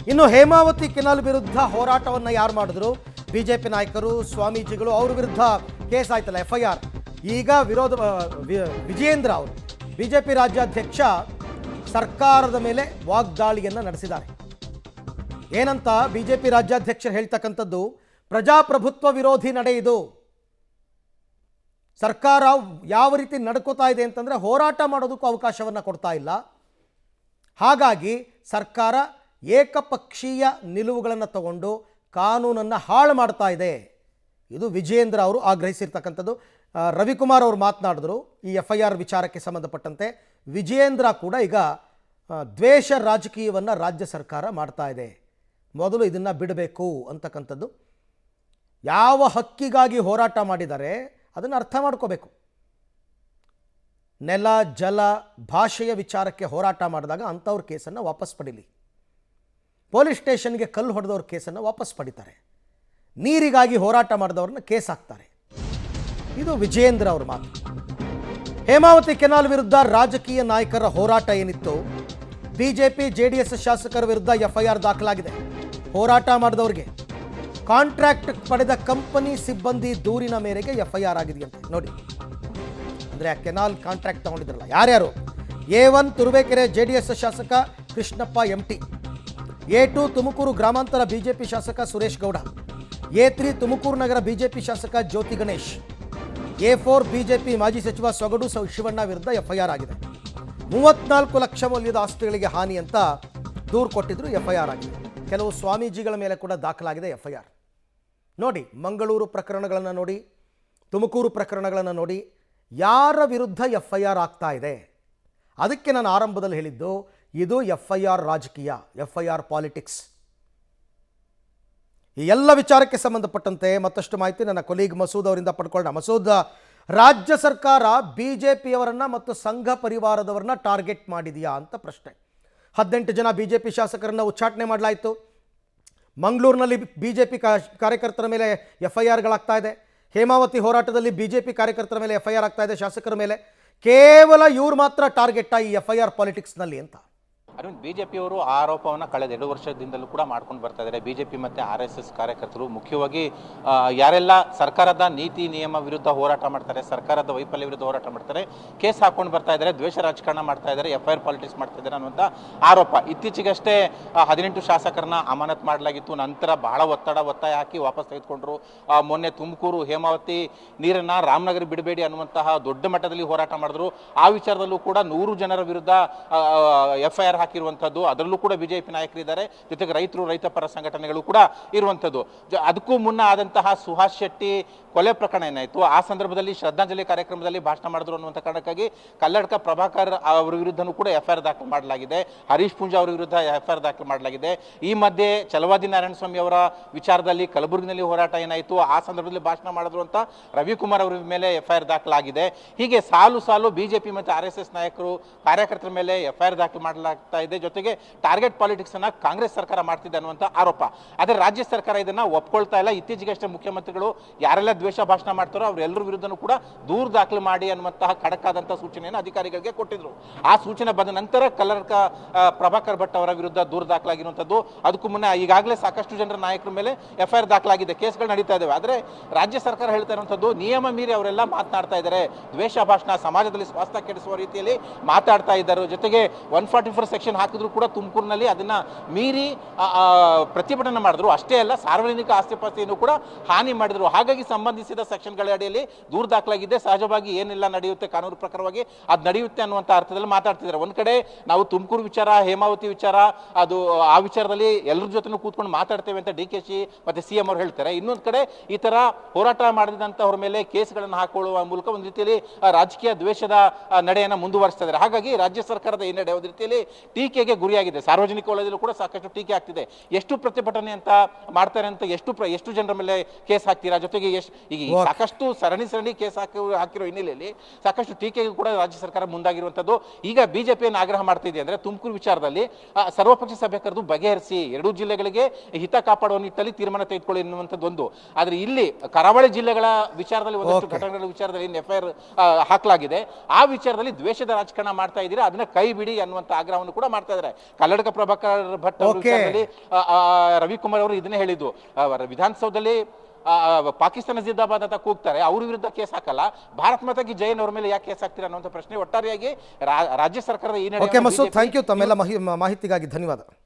ಇನ್ನು ಹೇಮಾವತಿ ಕೆನಾಲ್ ವಿರುದ್ಧ ಹೋರಾಟವನ್ನು ಯಾರು ಮಾಡಿದ್ರು? ಬಿಜೆಪಿ ನಾಯಕರು, ಸ್ವಾಮೀಜಿಗಳು, ಅವ್ರ ವಿರುದ್ಧ ಕೇಸ್ ಆಯ್ತಲ್ಲ, FIR. ಈಗ ವಿಜಯೇಂದ್ರ ಅವರು ಬಿಜೆಪಿ ರಾಜ್ಯಾಧ್ಯಕ್ಷ ಸರ್ಕಾರದ ಮೇಲೆ ವಾಗ್ದಾಳಿಯನ್ನು ನಡೆಸಿದ್ದಾರೆ. ಏನಂತ ಬಿಜೆಪಿ ರಾಜ್ಯಾಧ್ಯಕ್ಷರು ಹೇಳ್ತಕ್ಕಂಥದ್ದು, ಪ್ರಜಾಪ್ರಭುತ್ವ ವಿರೋಧಿ ನಡೆ ಇದು. ಸರ್ಕಾರ ಯಾವ ರೀತಿ ನಡ್ಕೋತಾ ಇದೆ ಅಂತಂದರೆ ಹೋರಾಟ ಮಾಡೋದಕ್ಕೂ ಅವಕಾಶವನ್ನು ಕೊಡ್ತಾ ಇಲ್ಲ. ಹಾಗಾಗಿ ಸರ್ಕಾರ ಏಕಪಕ್ಷೀಯ ನಿಲುವುಗಳನ್ನು ತಗೊಂಡು ಕಾನೂನನ್ನು ಹಾಳು ಮಾಡ್ತಾ ಇದೆ. ಇದು ವಿಜಯೇಂದ್ರ ಅವರು ಆಗ್ರಹಿಸಿರ್ತಕ್ಕಂಥದ್ದು. ರವಿಕುಮಾರ್ ಅವರು ಮಾತನಾಡಿದ್ರು ಈ FIR ವಿಚಾರಕ್ಕೆ ಸಂಬಂಧಪಟ್ಟಂತೆ. ವಿಜಯೇಂದ್ರ ಕೂಡ ಈಗ ದ್ವೇಷ ರಾಜಕೀಯವನ್ನು ರಾಜ್ಯ ಸರ್ಕಾರ ಮಾಡ್ತಾ ಇದೆ, ಮೊದಲು ಇದನ್ನು ಬಿಡಬೇಕು ಅಂತಕ್ಕಂಥದ್ದು. ಯಾವ ಹಕ್ಕಿಗಾಗಿ ಹೋರಾಟ ಮಾಡಿದ್ದಾರೆ ಅದನ್ನು ಅರ್ಥ ಮಾಡ್ಕೋಬೇಕು. ನೆಲ, ಜಲ, ಭಾಷೆಯ ವಿಚಾರಕ್ಕೆ ಹೋರಾಟ ಮಾಡಿದಾಗ ಅಂಥವ್ರ ಕೇಸನ್ನು ವಾಪಸ್ ಪಡೀಲಿ. ಪೊಲೀಸ್ ಸ್ಟೇಷನ್ಗೆ ಕಲ್ಲು ಹೊಡೆದವ್ರ ಕೇಸನ್ನು ವಾಪಸ್ ಪಡಿತಾರೆ. ನೀರಿಗಾಗಿ ಹೋರಾಟ ಮಾಡಿದವ್ರನ್ನ ಕೇಸ್ ಹಾಕ್ತಾರೆ. ಇದು ವಿಜಯೇಂದ್ರ ಅವ್ರ ಮಾತು. ಹೇಮಾವತಿ ಕೆನಾಲ್ ವಿರುದ್ಧ ರಾಜಕೀಯ ನಾಯಕರ ಹೋರಾಟ ಏನಿತ್ತು, ಬಿಜೆಪಿ JDS ಶಾಸಕರ ವಿರುದ್ಧ FIR ದಾಖಲಾಗಿದೆ. ಹೋರಾಟ ಮಾಡಿದವ್ರಿಗೆ ಕಾಂಟ್ರಾಕ್ಟ್ ಪಡೆದ ಕಂಪನಿ ಸಿಬ್ಬಂದಿ ದೂರಿನ ಮೇರೆಗೆ FIR ಆಗಿದೆಯಂತೆ. ನೋಡಿ, ಅಂದರೆ ಆ ಕೆನಾಲ್ ಕಾಂಟ್ರಾಕ್ಟ್ ತಗೊಂಡಿದ್ರಲ್ಲ ಯಾರ್ಯಾರು? A1 ತುರುವೇಕೆರೆ JDS ಶಾಸಕ ಕೃಷ್ಣಪ್ಪ MT, A2 ತುಮಕೂರು ಗ್ರಾಮಾಂತರ ಬಿಜೆಪಿ ಶಾಸಕ ಸುರೇಶ್ ಗೌಡ, A3 ತುಮಕೂರು ನಗರ ಬಿಜೆಪಿ ಶಾಸಕ ಜ್ಯೋತಿ ಗಣೇಶ್, A4 ಬಿಜೆಪಿ ಮಾಜಿ ಸಚಿವ ಸೊಗಡು ಶಿವಣ್ಣ ವಿರುದ್ಧ FIR ಆಗಿದೆ. 34 ಲಕ್ಷ ಮೌಲ್ಯದ ಆಸ್ತಿಗಳಿಗೆ ಹಾನಿ ಅಂತ ದೂರು ಕೊಟ್ಟಿದ್ರು, FIR ಆಗಿದೆ. ಕೆಲವು ಸ್ವಾಮೀಜಿಗಳ ಮೇಲೆ ಕೂಡ ದಾಖಲಾಗಿದೆ FIR. ನೋಡಿ, ಮಂಗಳೂರು ಪ್ರಕರಣಗಳನ್ನು ನೋಡಿ, ತುಮಕೂರು ಪ್ರಕರಣಗಳನ್ನು ನೋಡಿ, ಯಾರ ವಿರುದ್ಧ FIR ಆಗ್ತಾ ಇದೆ. ಅದಕ್ಕೆ ನಾನು ಆರಂಭದಲ್ಲಿ ಹೇಳಿದ್ದು, ಇದು FIR ರಾಜಕೀಯ, FIR ಪಾಲಿಟಿಕ್ಸ್. ಈ ಎಲ್ಲ ವಿಚಾರಕ್ಕೆ ಸಂಬಂಧಪಟ್ಟಂತೆ ಮತ್ತಷ್ಟು ಮಾಹಿತಿ ನನ್ನ ಕೊಲೀಗ್ ಮಸೂದ್ ಅವರಿಂದ ಪಡ್ಕೊಳ್ಳೋಣ. ಮಸೂದ್, ರಾಜ್ಯ ಸರ್ಕಾರ ಬಿಜೆಪಿಯವರನ್ನ ಮತ್ತು ಸಂಘ ಪರಿವಾರದವರನ್ನ ಟಾರ್ಗೆಟ್ ಮಾಡಿದೆಯಾ ಅಂತ ಪ್ರಶ್ನೆ. 18 ಜನ ಬಿಜೆಪಿ ಶಾಸಕರನ್ನು ಉಚ್ಚಾಟನೆ ಮಾಡಲಾಯಿತು. ಮಂಗಳೂರಿನಲ್ಲಿ ಬಿಜೆಪಿ ಕಾರ್ಯಕರ್ತರ ಮೇಲೆ FIRಗಳಾಗ್ತಾ ಇದೆ. ಹೇಮಾವತಿ ಹೋರಾಟದಲ್ಲಿ ಬಿಜೆಪಿ ಕಾರ್ಯಕರ್ತರ ಮೇಲೆ FIR ಆಗ್ತಾ ಇದೆ, ಶಾಸಕರ ಮೇಲೆ. ಕೇವಲ ಇವ್ರು ಮಾತ್ರ ಟಾರ್ಗೆಟ್ ಈ FIR ಪಾಲಿಟಿಕ್ಸ್ನಲ್ಲಿ ಅಂತ ಅರವಿಂದ್, ಬಿಜೆಪಿಯವರು ಆರೋಪವನ್ನು ಕಳೆದ 2 ವರ್ಷದಿಂದಲೂ ಕೂಡ ಮಾಡ್ಕೊಂಡು ಬರ್ತಾ ಇದ್ದಾರೆ. ಬಿಜೆಪಿ ಮತ್ತು RSS ಕಾರ್ಯಕರ್ತರು ಮುಖ್ಯವಾಗಿ ಯಾರೆಲ್ಲ ಸರ್ಕಾರದ ನೀತಿ ನಿಯಮ ವಿರುದ್ಧ ಹೋರಾಟ ಮಾಡ್ತಾರೆ, ಸರ್ಕಾರದ ವೈಫಲ್ಯ ವಿರುದ್ಧ ಹೋರಾಟ ಮಾಡ್ತಾರೆ, ಕೇಸ್ ಹಾಕೊಂಡು ಬರ್ತಾ ಇದ್ದಾರೆ, ದ್ವೇಷ ರಾಜಕಾರಣ ಮಾಡ್ತಾ ಇದ್ದಾರೆ, FIR ಪಾಲಿಟಿಕ್ಸ್ ಮಾಡ್ತಾ ಇದ್ದಾರೆ ಅನ್ನುವಂಥ ಆರೋಪ. ಇತ್ತೀಚೆಗಷ್ಟೇ 18 ಶಾಸಕರನ್ನ ಅಮಾನತ್ ಮಾಡಲಾಗಿತ್ತು. ನಂತರ ಬಹಳ ಒತ್ತಾಯ ಹಾಕಿ ವಾಪಸ್ ತೆಗೆದುಕೊಂಡ್ರು. ಮೊನ್ನೆ ತುಮಕೂರು ಹೇಮಾವತಿ ನೀರನ್ನು ರಾಮನಗರ ಬಿಡಬೇಡಿ ಅನ್ನುವಂತಹ ದೊಡ್ಡ ಮಟ್ಟದಲ್ಲಿ ಹೋರಾಟ ಮಾಡಿದ್ರು. ಆ ವಿಚಾರದಲ್ಲೂ ಕೂಡ 100 ಜನರ ವಿರುದ್ಧ FIR ಹಾಕಿರುವಂಥದ್ದು. ಅದರಲ್ಲೂ ಕೂಡ ಬಿಜೆಪಿ ನಾಯಕರಿದ್ದಾರೆ, ಜೊತೆಗೆ ರೈತ ಪರ ಸಂಘಟನೆಗಳು ಕೂಡ ಇರುವಂಥದ್ದು. ಅದಕ್ಕೂ ಮುನ್ನ ಆದಂತಹ ಸುಹಾಸ್ ಶೆಟ್ಟಿ ಕೊಲೆ ಪ್ರಕರಣ ಏನಾಯಿತು, ಆ ಸಂದರ್ಭದಲ್ಲಿ ಶ್ರದ್ಧಾಂಜಲಿ ಕಾರ್ಯಕ್ರಮದಲ್ಲಿ ಭಾಷಣ ಮಾಡಿದ್ರು ಅನ್ನುವಂಥ ಕಾರಣಕ್ಕಾಗಿ ಕಲ್ಲಡ್ಕ ಪ್ರಭಾಕರ್ ಅವರ ವಿರುದ್ಧನೂ ಕೂಡ FIR ದಾಖಲು ಮಾಡಲಾಗಿದೆ. ಹರೀಶ್ ಪೂಂಜಾ ಅವರ ವಿರುದ್ಧ FIR ದಾಖಲು ಮಾಡಲಾಗಿದೆ. ಈ ಮಧ್ಯೆ ಚಲವಾದಿ ನಾರಾಯಣಸ್ವಾಮಿ ಅವರ ವಿಚಾರದಲ್ಲಿ ಕಲಬುರಗಿನಲ್ಲಿ ಹೋರಾಟ ಏನಾಯಿತು, ಆ ಸಂದರ್ಭದಲ್ಲಿ ಭಾಷಣ ಮಾಡಿದ್ರು ಅಂತ ರವಿಕುಮಾರ್ ಅವರ ಮೇಲೆ FIR ದಾಖಲಾಗಿದೆ. ಹೀಗೆ ಸಾಲು ಬಿಜೆಪಿ ಮತ್ತು RSS ನಾಯಕರು ಕಾರ್ಯಕರ್ತರ ಮೇಲೆ FIR ದಾಖಲು ಮಾಡಲಾಗ್ತಾ ಇದೆ. ಜೊತೆಗೆ ಟಾರ್ಗೆಟ್ ಪಾಲಿಟಿಕ್ಸ್ ಅನ್ನ ಕಾಂಗ್ರೆಸ್ ಸರ್ಕಾರ ಮಾಡ್ತಿದೆ ಅನ್ನುವಂಥ ಆರೋಪ. ಆದರೆ ರಾಜ್ಯ ಸರ್ಕಾರ ಇದನ್ನ ಒಪ್ಕೊಳ್ತಾ ಇಲ್ಲ. ಇತ್ತೀಚೆಗಷ್ಟೇ ಮುಖ್ಯಮಂತ್ರಿಗಳು ಯಾರೆಲ್ಲ ದ್ವೇಷ ಭಾಷಣ ಮಾಡ್ತಾರೋ ಅವರೆಲ್ಲರ ವಿರುದ್ಧನೂ ಕೂಡ ದೂರು ದಾಖಲು ಮಾಡಿ ಅನ್ನುವಂತಹ ಖಡಕ್ ಆದಂತಹ ಸೂಚನೆಯನ್ನು ಅಧಿಕಾರಿಗಳಿಗೆ ಕೊಟ್ಟಿದ್ರು. ಆ ಸೂಚನೆ ಬಂದ ನಂತರ ಕಲ್ಲಡ್ಕ ಪ್ರಭಾಕರ್ ಭಟ್ ಅವರ ವಿರುದ್ಧ ದೂರು ದಾಖಲಾಗಿರುವಂಥದ್ದು. ಅದಕ್ಕೂ ಮುನ್ನ ಈಗಾಗಲೇ ಸಾಕಷ್ಟು ಜನರ ನಾಯಕರ ಮೇಲೆ FIR ದಾಖಲಾಗಿದೆ, ಕೇಸ್ಗಳು ನಡೀತಾ ಇದ್ದಾವೆ. ಆದರೆ ರಾಜ್ಯ ಸರ್ಕಾರ ಹೇಳ್ತಾ ಇರುವಂಥದ್ದು, ನಿಯಮ ಮೀರಿ ಅವರೆಲ್ಲ ಮಾತನಾಡ್ತಾ ಇದ್ದಾರೆ, ದ್ವೇಷ ಭಾಷಣ, ಸಮಾಜದಲ್ಲಿ ಸ್ವಾಸ್ಥ್ಯ ಕೆಡಿಸುವ ರೀತಿಯಲ್ಲಿ ಮಾತಾಡ್ತಾ ಇದ್ದಾರೆ. ಜೊತೆಗೆ 144 ಸೆಕ್ಷನ್ ಹಾಕಿದ್ರು ಕೂಡ ತುಮಕೂರಿನಲ್ಲಿ ಅದನ್ನ ಮೀರಿ ಪ್ರತಿಭಟನೆ ಮಾಡಿದ್ರು. ಅಷ್ಟೇ ಅಲ್ಲ, ಸಾರ್ವಜನಿಕ ಆಸ್ತಿಪಾಸ್ತಿಯನ್ನು ಕೂಡ ಹಾನಿ ಮಾಡಿದ್ರು. ಹಾಗಾಗಿ ಸಂಬಂಧಿಸಿದ ಸೆಕ್ಷನ್ಗಳ ಅಡಿಯಲ್ಲಿ ದೂರು ದಾಖಲಾಗಿದೆ. ಸಹಜವಾಗಿ ಏನೆಲ್ಲ ನಡೆಯುತ್ತೆ ಕಾನೂನು ಪ್ರಕಾರವಾಗಿ ಅದು ನಡೆಯುತ್ತೆ ಅನ್ನುವಂಥ ಅರ್ಥದಲ್ಲಿ ಮಾತಾಡ್ತಿದ್ದಾರೆ. ಒಂದ್ ಕಡೆ ನಾವು ತುಮಕೂರು ವಿಚಾರ, ಹೇಮಾವತಿ ವಿಚಾರ, ಅದು ಆ ವಿಚಾರದಲ್ಲಿ ಎಲ್ಲರ ಜೊತೆ ಕೂತ್ಕೊಂಡು ಮಾತಾಡ್ತೇವೆ ಅಂತ DKC ಮತ್ತೆ CM ಅವರು ಹೇಳ್ತಾರೆ. ಇನ್ನೊಂದು ಕಡೆ ಈ ತರ ಹೋರಾಟ ಮಾಡಿದಂಥವ್ರ ಮೇಲೆ ಕೇಸ್ಗಳನ್ನು ಹಾಕೊಳ್ಳುವ ಮೂಲಕ ಒಂದು ರೀತಿಯಲ್ಲಿ ರಾಜಕೀಯ ದ್ವೇಷದ ನಡೆಯನ್ನು ಮುಂದುವರಿಸ್ತಾ ಇದ್ದಾರೆ. ಹಾಗಾಗಿ ರಾಜ್ಯ ಸರ್ಕಾರದ ಈ ನಡೆ ಒಂದು ರೀತಿಯಲ್ಲಿ ಟೀಕೆಗೆ ಗುರಿಯಾಗಿದೆ. ಸಾರ್ವಜನಿಕ ವಲಯದಲ್ಲೂ ಕೂಡ ಸಾಕಷ್ಟು ಟೀಕೆ ಆಗ್ತಿದೆ. ಎಷ್ಟು ಪ್ರತಿಭಟನೆ ಅಂತ ಮಾಡ್ತಾರೆ ಅಂತ, ಎಷ್ಟು ಜನರ ಮೇಲೆ ಕೇಸ್ ಹಾಕ್ತೀರಾ, ಜೊತೆಗೆ ಈಗ ಸಾಕಷ್ಟು ಸರಣಿ ಕೇಸ್ ಹಾಕಿರೋ ಹಿನ್ನೆಲೆಯಲ್ಲಿ ಸಾಕಷ್ಟು ಟೀಕೆಗೆ ಕೂಡ ರಾಜ್ಯ ಸರ್ಕಾರ ಮುಂದಾಗಿರುವಂಥದ್ದು. ಈಗ ಬಿಜೆಪಿಯನ್ನು ಆಗ್ರಹ ಮಾಡ್ತಿದೆ ಅಂದ್ರೆ ತುಮಕೂರು ವಿಚಾರದಲ್ಲಿ ಸರ್ವಪಕ್ಷ ಸಭೆ ಕರೆದು ಬಗೆಹರಿಸಿ 2 ಜಿಲ್ಲೆಗಳಿಗೆ ಹಿತ ಕಾಪಾಡುವ ನಿಟ್ಟಿನಲ್ಲಿ ತೀರ್ಮಾನ ತೆಗೆದುಕೊಳ್ಳಿ ಎನ್ನುವಂಥದ್ದು ಒಂದು. ಆದ್ರೆ ಇಲ್ಲಿ ಕರಾವಳಿ ಜಿಲ್ಲೆಗಳ ವಿಚಾರದಲ್ಲಿ ಒಂದಷ್ಟು ಘಟನೆಗಳ ವಿಚಾರದಲ್ಲಿ FIR ಹಾಕಲಾಗಿದೆ. ಆ ವಿಚಾರದಲ್ಲಿ ದ್ವೇಷದ ರಾಜಕಾರಣ ಮಾಡ್ತಾ ಇದ್ದೀರಾ, ಅದನ್ನ ಕೈ ಬಿಡಿ ಅನ್ನುವಂಥ ಆಗ್ರಹವನ್ನು ಕೂಡ ಮಾಡ್ತಾ ಇದ್ದಾರೆ. ಕಲ್ಲಡ್ಕ ಪ್ರಭಾಕರ್ ಭಟ್ ಅವ್ರ Okay. ವಿಚಾರದಲ್ಲಿ ರವಿಕುಮಾರ್ ಅವರು ಇದನ್ನೇ ಹೇಳಿದ್ದು. ವಿಧಾನಸೌಧದಲ್ಲಿ ಪಾಕಿಸ್ತಾನ ಜಿಂದಾಬಾದ್ ಅಂತ ಕೂಗ್ತಾರೆ, ಅವ್ರ ವಿರುದ್ಧ ಕೇಸ್ ಹಾಕಲ್ಲ, ಭಾರತ್ ಮಾತಾ ಕಿ ಜೈ ಅವ್ರ ಮೇಲೆ ಯಾಕೆ ಕೇಸ್ ಹಾಕ್ತೀರಾ ಅನ್ನುವಂಥ ಪ್ರಶ್ನೆ ಒಟ್ಟಾರೆಯಾಗಿ ರಾಜ್ಯ ಸರ್ಕಾರದ ಈ ಓಕೆ ನಡೆಯನ್ನು ಮಸೂದ್, BJP ಥ್ಯಾಂಕ್ ಯು. ತಮ್ಮೆಲ್ಲ ಮಾಹಿತಿಗಾಗಿ ಧನ್ಯವಾದ.